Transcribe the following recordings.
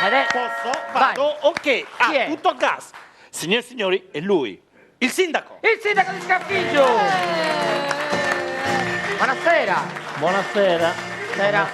Posso? Vado? Ok. Tutto a gas. Signore e signori, è lui, il sindaco. Il sindaco di Scaffigio! Buonasera. Buonasera. Buonasera.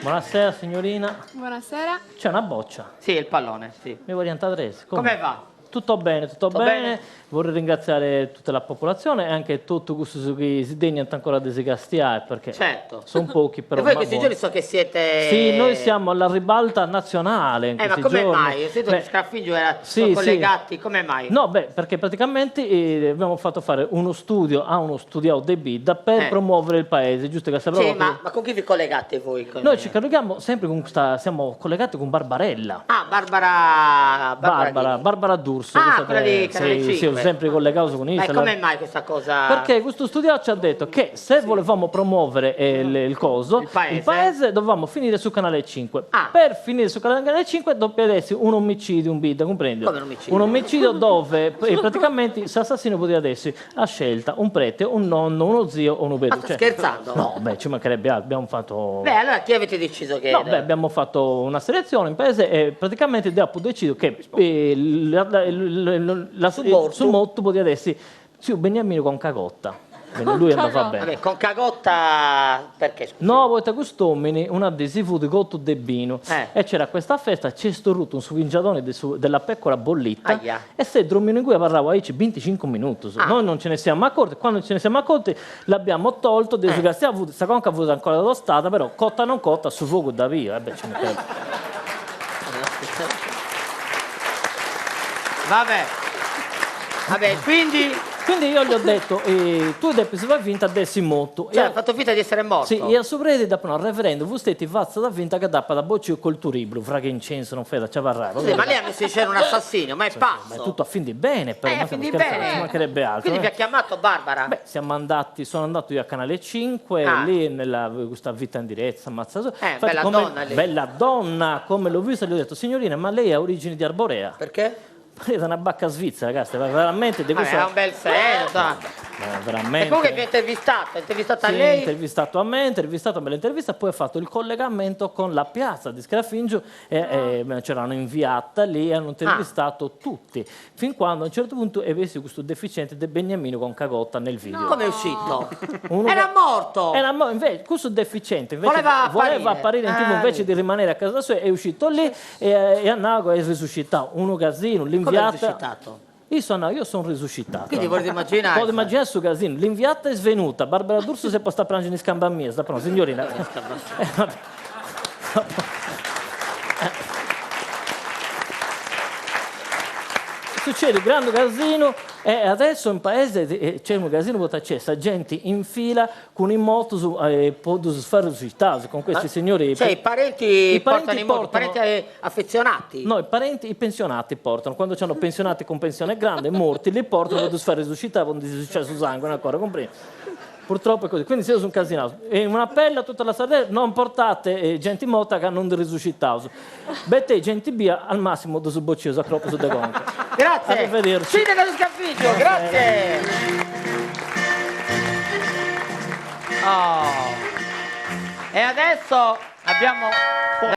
Buonasera signorina. Buonasera. C'è una boccia. Sì, il pallone, sì. Mi vuoi rientrare? Come va? Tutto bene, tutto Tutto bene. bene? Vorrei ringraziare tutta la popolazione e anche tutto questo che si degna ancora di Sigastiare perché Certo. sono pochi però. E voi questi giorni so che siete... Sì, noi siamo alla ribalta nazionale in ma questi come giorni. mai? Io sento che Scaffigio sì, sono collegati, come mai? No, perché praticamente abbiamo fatto fare uno studio a uno studio de Bida per promuovere il paese, giusto che Sì, ma con chi vi collegate voi? Noi ci colleghiamo sempre con siamo collegati con Barbarella. Ah, Barbara D'Urso. Ah, quella di Canale 5. Sì, ho sempre collegato con Ma Instagram. come mai questa cosa? Perché questo studio ci ha detto che se volevamo promuovere il paese dovevamo finire su Canale 5. Per finire su Canale 5 dobbiamo essere un omicidio, un bida, comprendi? Come un omicidio? Un omicidio dove praticamente l'assassino poteva essere a scelta un prete, un nonno, uno zio o un ubedo. Ma sta scherzando? No, ci mancherebbe altro, abbiamo fatto... allora chi avete deciso che... No, abbiamo fatto una selezione in paese e praticamente abbiamo deciso che sul motto poteva essere sì, Beniamino con Cagotta. Quindi lui andava bene. Vabbè, con Cagotta perché? Scusi? No, volta quest'uomini un adesivo di Gotto de Bino e c'era questa festa, c'è storruto un suvingiadone della pecora bollita e se dormivano in cui parlava 25 minuti. Noi non ce ne siamo accorti, quando ce ne siamo accorti l'abbiamo tolto, questa conca ha avuto ancora la tostata, però cotta non cotta, su fuoco da via. Vabbè, quindi io gli ho detto, tu devi essere vinta adesso in moto. Cioè, ha fatto finta di essere morto? Sì, e a soprede dopo un referendum, voi siete fazza da vinta che dappa da boccio col turibro, fra che incenso non fai da ciavarrare. Sì, ma lei ha messo in scena un assassino, ma è pazzo. Ma è tutto a fin di bene, però. A fin di bene. Ci mancherebbe altro. Quindi vi ha chiamato Barbara? Sono andato io a Canale 5, lì nella questa vita in diretta, ammazzato. Bella donna lei. Bella donna, come l'ho vista, gli ho detto, signorina, ma lei ha origini di Arborea? Perché? È una bacca svizzera, ragazzi, veramente di questo... È un bel seno, veramente. E comunque vi ha intervistato a sì, lei? Intervistato a me, intervistato a me l'intervista, poi ha fatto il collegamento con la piazza di Scarafingio e ce l'hanno inviata lì e hanno intervistato tutti, fin quando a un certo punto è visto questo deficiente di Beniamino con Cagotta nel video. Come è uscito? Era morto! Invece, questo deficiente invece voleva apparire in TV invece di rimanere a casa sua, è uscito lì e a Nago è risuscitato, un casino, l'inviata... Come è risuscitato? Io sono risuscitato. Quindi volete immaginare? Potete immaginare su casino. L'inviata è svenuta, Barbara D'Urso si può stare prendendo in scamba mia, sta pronto, signorina. Succede un grande casino e adesso in paese c'è un casino dove c'è gente in fila con i moto possono fare risultati con questi signori. Cioè i parenti portano i moto, parenti affezionati? No, i pensionati portano, quando hanno pensionati con pensione grande, morti, li portano per fare risuscitare quando è successo sangue, ancora, comprendi? Purtroppo è così, quindi siete un casinato. E un appello a tutta la Sardegna, non portate gente morta che non risuscitato. Bette gente via al massimo da subbocioso a croppo su de conca. Grazie. Arrivederci. Sindaco di Scaffigio, grazie. E adesso abbiamo